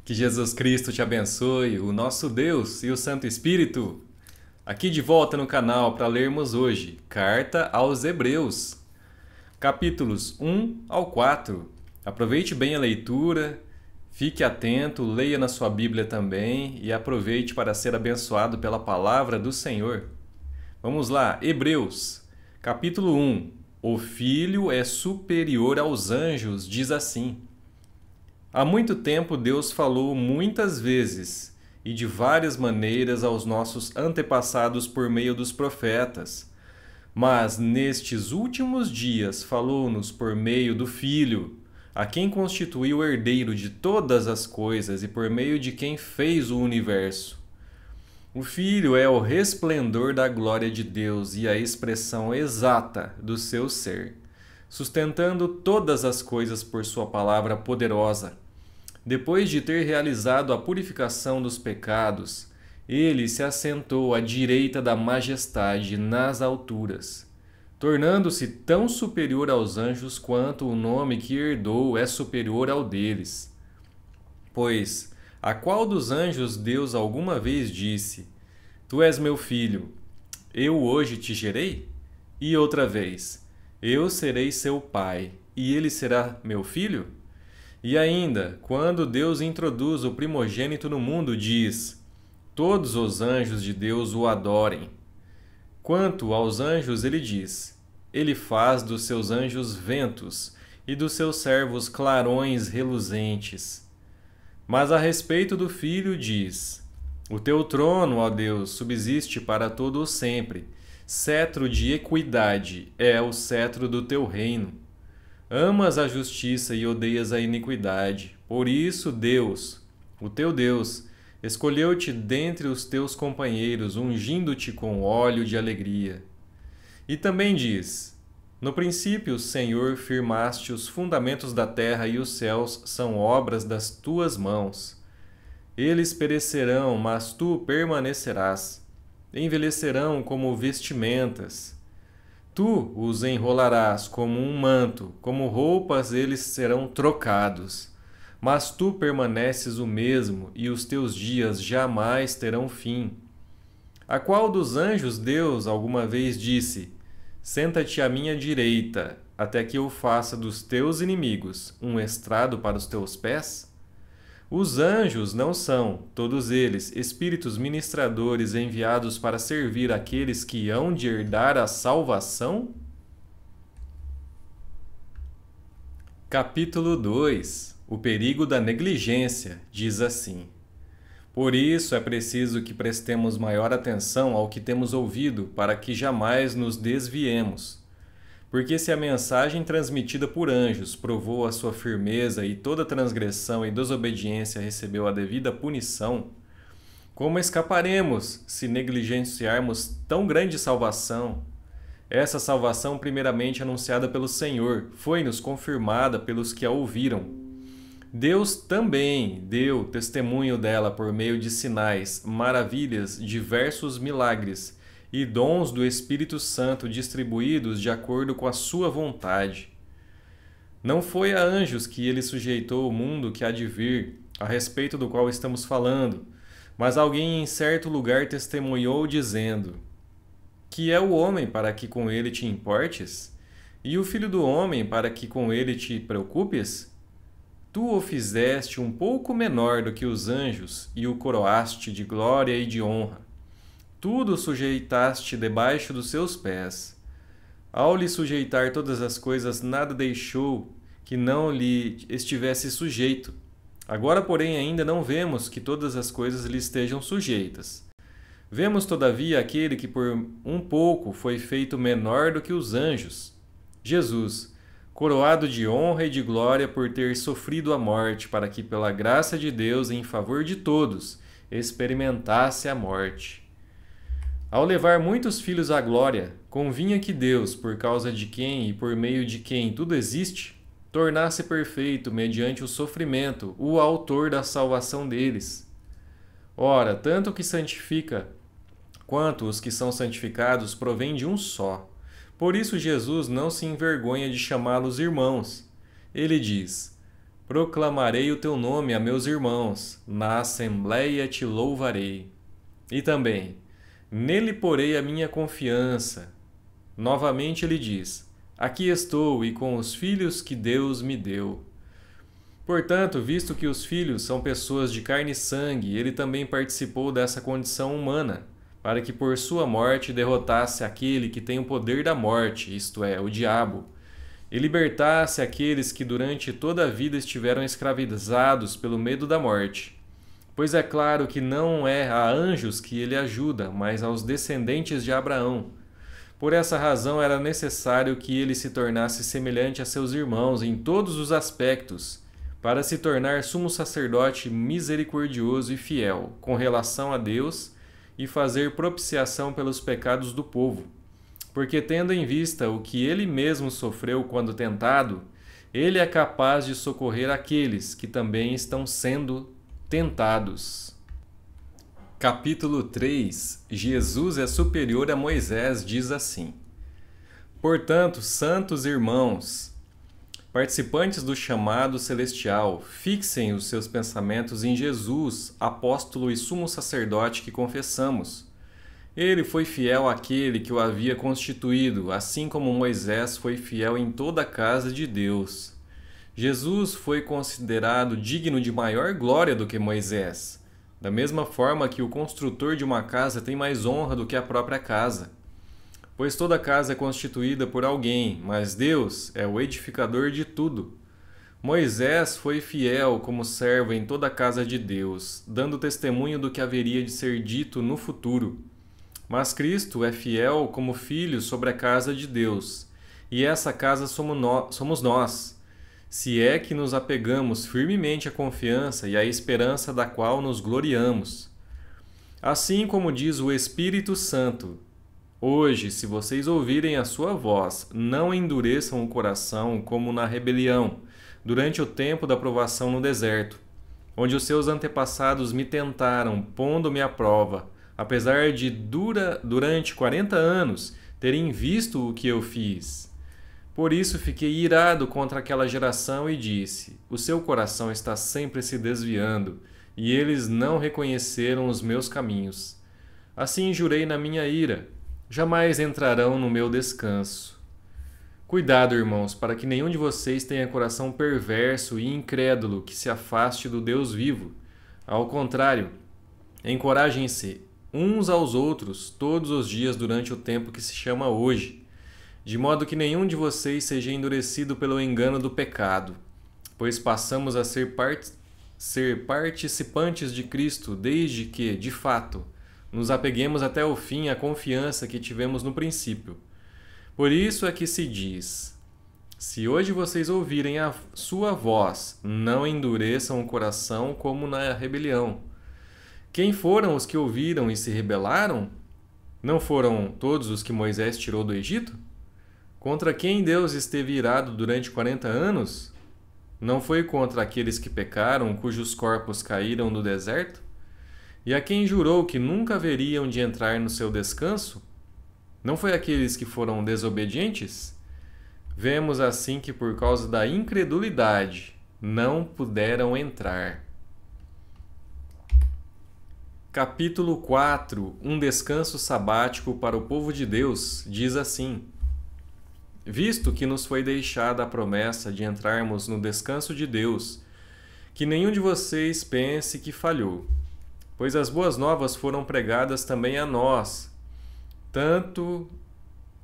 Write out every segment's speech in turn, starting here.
Que Jesus Cristo te abençoe, o nosso Deus e o Santo Espírito. Aqui de volta no canal para lermos hoje Carta aos Hebreus, capítulos 1 ao 4. Aproveite bem a leitura, fique atento, leia na sua Bíblia também e aproveite para ser abençoado pela palavra do Senhor. Vamos lá, Hebreus, capítulo 1. O Filho é superior aos anjos, diz assim. Há muito tempo Deus falou muitas vezes e de várias maneiras aos nossos antepassados por meio dos profetas. Mas nestes últimos dias falou-nos por meio do Filho, a quem constituiu o herdeiro de todas as coisas e por meio de quem fez o universo. O Filho é o resplendor da glória de Deus e a expressão exata do seu ser, sustentando todas as coisas por sua palavra poderosa. Depois de ter realizado a purificação dos pecados, ele se assentou à direita da majestade nas alturas, tornando-se tão superior aos anjos quanto o nome que herdou é superior ao deles. Pois, a qual dos anjos Deus alguma vez disse: Tu és meu filho, eu hoje te gerei? E outra vez: Eu serei seu pai, e ele será meu filho? E ainda, quando Deus introduz o primogênito no mundo, diz: Todos os anjos de Deus o adorem. Quanto aos anjos, ele diz: Ele faz dos seus anjos ventos e dos seus servos clarões reluzentes. Mas a respeito do Filho diz: O teu trono, ó Deus, subsiste para todo o sempre. Cetro de equidade é o cetro do teu reino. Amas a justiça e odeias a iniquidade. Por isso, Deus, o teu Deus, escolheu-te dentre os teus companheiros, ungindo-te com óleo de alegria. E também diz: No princípio, Senhor, firmaste os fundamentos da terra e os céus são obras das tuas mãos. Eles perecerão, mas tu permanecerás. Envelhecerão como vestimentas. Tu os enrolarás como um manto, como roupas eles serão trocados. Mas tu permaneces o mesmo, e os teus dias jamais terão fim. A qual dos anjos Deus alguma vez disse: Senta-te à minha direita, até que eu faça dos teus inimigos um estrado para os teus pés? Os anjos não são, todos eles, espíritos ministradores enviados para servir aqueles que hão de herdar a salvação? Capítulo 2. O perigo da negligência, diz assim. Por isso é preciso que prestemos maior atenção ao que temos ouvido, para que jamais nos desviemos. Porque se a mensagem transmitida por anjos provou a sua firmeza e toda transgressão e desobediência recebeu a devida punição, como escaparemos se negligenciarmos tão grande salvação? Essa salvação, primeiramente anunciada pelo Senhor, foi-nos confirmada pelos que a ouviram. Deus também deu testemunho dela por meio de sinais, maravilhas, diversos milagres e dons do Espírito Santo distribuídos de acordo com a sua vontade. Não foi a anjos que ele sujeitou o mundo que há de vir, a respeito do qual estamos falando, mas alguém em certo lugar testemunhou dizendo: Que é o homem para que com ele te importes? E o filho do homem para que com ele te preocupes? Tu o fizeste um pouco menor do que os anjos e o coroaste de glória e de honra. Tudo sujeitaste debaixo dos seus pés. Ao lhe sujeitar todas as coisas, nada deixou que não lhe estivesse sujeito. Agora, porém, ainda não vemos que todas as coisas lhe estejam sujeitas. Vemos, todavia, aquele que por um pouco foi feito menor do que os anjos, Jesus, coroado de honra e de glória por ter sofrido a morte, para que, pela graça de Deus, em favor de todos, experimentasse a morte. Ao levar muitos filhos à glória, convinha que Deus, por causa de quem e por meio de quem tudo existe, tornasse perfeito, mediante o sofrimento, o autor da salvação deles. Ora, tanto o que santifica quanto os que são santificados provém de um só. Por isso Jesus não se envergonha de chamá-los irmãos. Ele diz: Proclamarei o teu nome a meus irmãos, na assembleia te louvarei. E também, nele porei a minha confiança. Novamente ele diz: aqui estou e com os filhos que Deus me deu. Portanto, visto que os filhos são pessoas de carne e sangue, ele também participou dessa condição humana, para que por sua morte derrotasse aquele que tem o poder da morte, isto é, o diabo, e libertasse aqueles que durante toda a vida estiveram escravizados pelo medo da morte. Pois é claro que não é a anjos que ele ajuda, mas aos descendentes de Abraão. Por essa razão era necessário que ele se tornasse semelhante a seus irmãos em todos os aspectos, para se tornar sumo sacerdote misericordioso e fiel com relação a Deus e fazer propiciação pelos pecados do povo. Porque, tendo em vista o que ele mesmo sofreu quando tentado, ele é capaz de socorrer aqueles que também estão sendo tentados. Capítulo 3. Jesus é superior a Moisés, diz assim: portanto, santos irmãos, participantes do chamado celestial, fixem os seus pensamentos em Jesus, apóstolo e sumo sacerdote que confessamos. Ele foi fiel àquele que o havia constituído, assim como Moisés foi fiel em toda a casa de Deus. Jesus foi considerado digno de maior glória do que Moisés, da mesma forma que o construtor de uma casa tem mais honra do que a própria casa. Pois toda casa é constituída por alguém, mas Deus é o edificador de tudo. Moisés foi fiel como servo em toda a casa de Deus, dando testemunho do que haveria de ser dito no futuro. Mas Cristo é fiel como filho sobre a casa de Deus, e essa casa somos nós, se é que nos apegamos firmemente à confiança e à esperança da qual nos gloriamos. Assim como diz o Espírito Santo: hoje, se vocês ouvirem a sua voz, não endureçam o coração como na rebelião, durante o tempo da provação no deserto, onde os seus antepassados me tentaram, pondo-me à prova, apesar de durante 40 anos terem visto o que eu fiz. Por isso fiquei irado contra aquela geração e disse: o seu coração está sempre se desviando, e eles não reconheceram os meus caminhos. Assim jurei na minha ira: jamais entrarão no meu descanso. Cuidado, irmãos, para que nenhum de vocês tenha coração perverso e incrédulo que se afaste do Deus vivo. Ao contrário, encorajem-se uns aos outros todos os dias durante o tempo que se chama hoje, de modo que nenhum de vocês seja endurecido pelo engano do pecado, pois passamos a ser participantes de Cristo desde que, de fato, nos apeguemos até o fim à confiança que tivemos no princípio. Por isso é que se diz: se hoje vocês ouvirem a sua voz, não endureçam o coração como na rebelião. Quem foram os que ouviram e se rebelaram? Não foram todos os que Moisés tirou do Egito? Contra quem Deus esteve irado durante 40 anos? Não foi contra aqueles que pecaram, cujos corpos caíram no deserto? E a quem jurou que nunca haveriam de entrar no seu descanso? Não foi aqueles que foram desobedientes? Vemos assim que por causa da incredulidade não puderam entrar. Capítulo 4. Um descanso sabático para o povo de Deus, diz assim: visto que nos foi deixada a promessa de entrarmos no descanso de Deus, que nenhum de vocês pense que falhou, pois as boas novas foram pregadas também a nós, tanto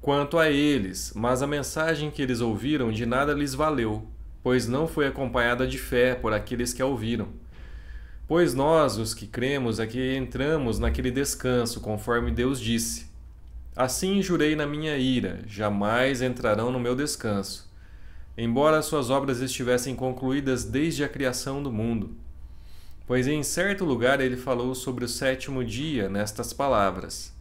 quanto a eles, mas a mensagem que eles ouviram de nada lhes valeu, pois não foi acompanhada de fé por aqueles que a ouviram. Pois nós, os que cremos, é que entramos naquele descanso, conforme Deus disse: assim jurei na minha ira, jamais entrarão no meu descanso, embora suas obras estivessem concluídas desde a criação do mundo. Pois em certo lugar ele falou sobre o sétimo dia nestas palavras: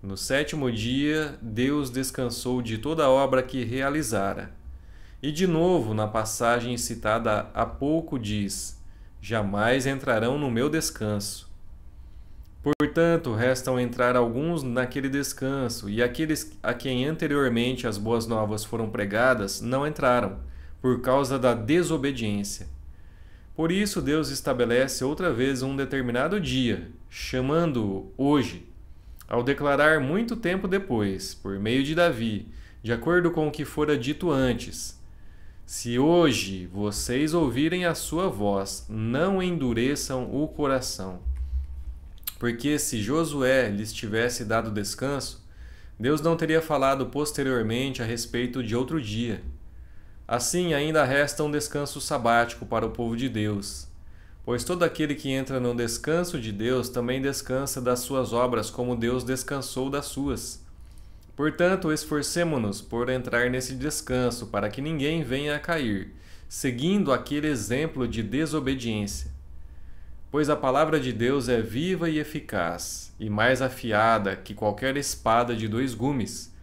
no sétimo dia Deus descansou de toda a obra que realizara. E de novo, na passagem citada há pouco, diz: jamais entrarão no meu descanso. Portanto, restam entrar alguns naquele descanso, e aqueles a quem anteriormente as boas novas foram pregadas não entraram, por causa da desobediência. Por isso, Deus estabelece outra vez um determinado dia, chamando-o hoje, ao declarar muito tempo depois, por meio de Davi, de acordo com o que fora dito antes: Se hoje vocês ouvirem a sua voz, não endureçam o coração. Porque se Josué lhes tivesse dado descanso, Deus não teria falado posteriormente a respeito de outro dia. Assim, ainda resta um descanso sabático para o povo de Deus, pois todo aquele que entra no descanso de Deus também descansa das suas obras como Deus descansou das suas. Portanto, esforcemo-nos por entrar nesse descanso, para que ninguém venha a cair, seguindo aquele exemplo de desobediência. Pois a palavra de Deus é viva e eficaz, e mais afiada que qualquer espada de 2 gumes.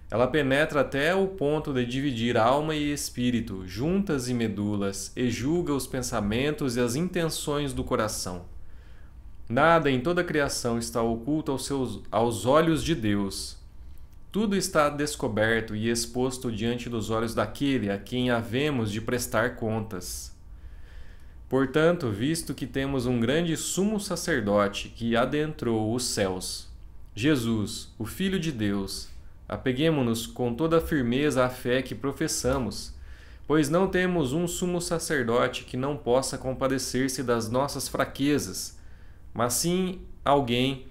Ela penetra até o ponto de dividir alma e espírito, juntas e medulas, e julga os pensamentos e as intenções do coração. Nada em toda a criação está oculto aos olhos de Deus. Tudo está descoberto e exposto diante dos olhos daquele a quem havemos de prestar contas. Portanto, visto que temos um grande sumo sacerdote que adentrou os céus, Jesus, o Filho de Deus, apeguemo-nos com toda a firmeza à fé que professamos, pois não temos um sumo sacerdote que não possa compadecer-se das nossas fraquezas, mas sim alguém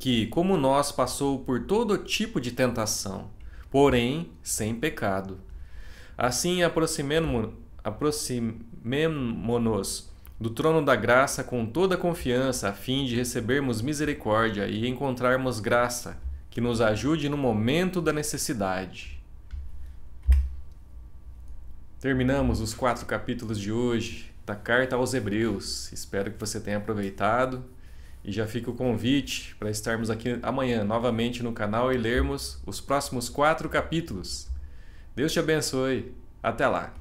que, como nós, passou por todo tipo de tentação, porém sem pecado. Assim, aproximemo-nos do trono da graça com toda a confiança, a fim de recebermos misericórdia e encontrarmos graça que nos ajude no momento da necessidade. Terminamos os 4 capítulos de hoje da Carta aos Hebreus. Espero que você tenha aproveitado e já fica o convite para estarmos aqui amanhã novamente no canal e lermos os próximos 4 capítulos. Deus te abençoe. Até lá!